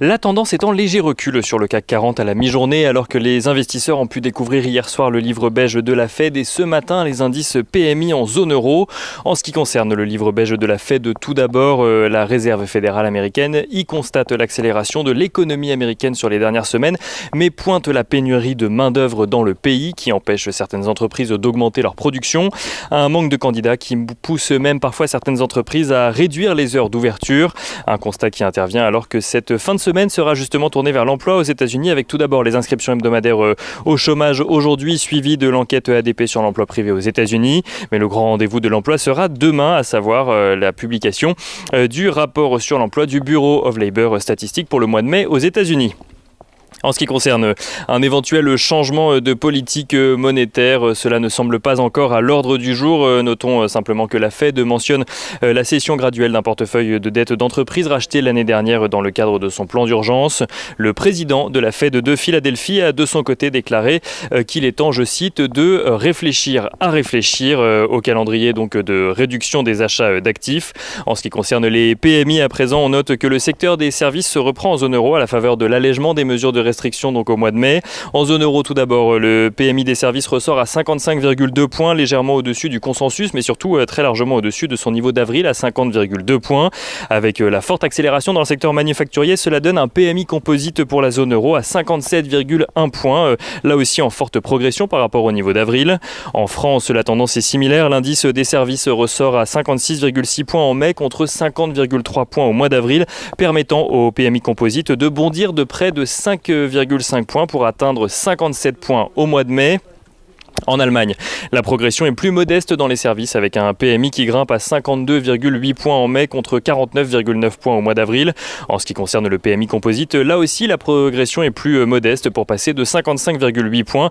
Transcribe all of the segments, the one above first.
La tendance est en léger recul sur le CAC 40 à la mi-journée, alors que les investisseurs ont pu découvrir hier soir le livre beige de la Fed et ce matin les indices PMI en zone euro. En ce qui concerne le livre beige de la Fed, tout d'abord, la Réserve fédérale américaine y constate l'accélération de l'économie américaine sur les dernières semaines, mais pointe la pénurie de main-d'œuvre dans le pays qui empêche certaines entreprises d'augmenter leur production. Un manque de candidats qui pousse même parfois certaines entreprises à réduire les heures d'ouverture. Un constat qui intervient alors que cette fin de semaine sera justement tournée vers l'emploi aux États-Unis avec tout d'abord les inscriptions hebdomadaires au chômage aujourd'hui, suivi de l'enquête ADP sur l'emploi privé aux États-Unis. Mais le grand rendez-vous de l'emploi sera demain, à savoir la publication du rapport sur l'emploi du Bureau of Labor Statistics pour le mois de mai aux États-Unis. En ce qui concerne un éventuel changement de politique monétaire, cela ne semble pas encore à l'ordre du jour. Notons simplement que la Fed mentionne la cession graduelle d'un portefeuille de dettes d'entreprise racheté l'année dernière dans le cadre de son plan d'urgence. Le président de la Fed de Philadelphie a de son côté déclaré qu'il est temps, je cite, de réfléchir au calendrier donc de réduction des achats d'actifs. En ce qui concerne les PMI à présent, on note que le secteur des services se reprend en zone euro à la faveur de l'allègement des mesures de restrictions donc au mois de mai. En zone euro tout d'abord, le PMI des services ressort à 55,2 points, légèrement au-dessus du consensus, mais surtout très largement au-dessus de son niveau d'avril à 50,2 points. Avec la forte accélération dans le secteur manufacturier, cela donne un PMI composite pour la zone euro à 57,1 points, là aussi en forte progression par rapport au niveau d'avril. En France, la tendance est similaire. L'indice des services ressort à 56,6 points en mai contre 50,3 points au mois d'avril, permettant au PMI composite de bondir de près de 5,5 points pour atteindre 57 points au mois de mai. En Allemagne, la progression est plus modeste dans les services avec un PMI qui grimpe à 52,8 points en mai contre 49,9 points au mois d'avril. En ce qui concerne le PMI composite, là aussi la progression est plus modeste pour passer de 55,8 points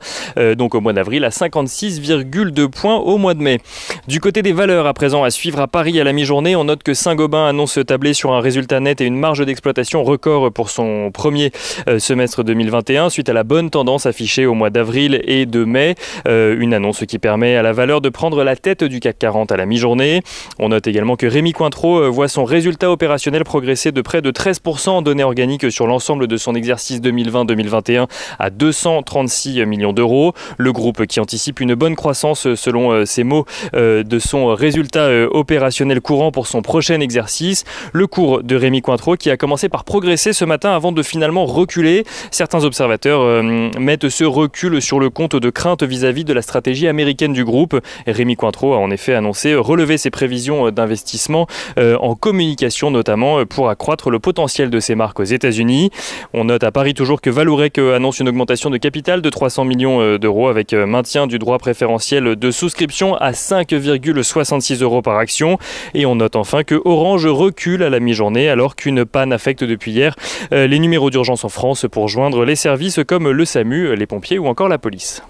donc au mois d'avril à 56,2 points au mois de mai. Du côté des valeurs à présent à suivre à Paris à la mi-journée, on note que Saint-Gobain annonce tabler sur un résultat net et une marge d'exploitation record pour son premier semestre 2021 suite à la bonne tendance affichée au mois d'avril et de mai. Une annonce qui permet à la valeur de prendre la tête du CAC 40 à la mi-journée. On note également que Rémi Cointreau voit son résultat opérationnel progresser de près de 13% en données organiques sur l'ensemble de son exercice 2020-2021 à 236 millions d'euros. Le groupe qui anticipe une bonne croissance selon ses mots de son résultat opérationnel courant pour son prochain exercice. Le cours de Rémi Cointreau qui a commencé par progresser ce matin avant de finalement reculer. Certains observateurs mettent ce recul sur le compte de crainte vis-à-vis de la stratégie américaine du groupe. Rémi Cointreau a en effet annoncé relever ses prévisions d'investissement en communication notamment pour accroître le potentiel de ses marques aux États-Unis. On note à Paris toujours que Vallourec annonce une augmentation de capital de 300 millions d'euros avec maintien du droit préférentiel de souscription à 5,66 euros par action. Et on note enfin que Orange recule à la mi-journée alors qu'une panne affecte depuis hier les numéros d'urgence en France pour joindre les services comme le SAMU, les pompiers ou encore la police.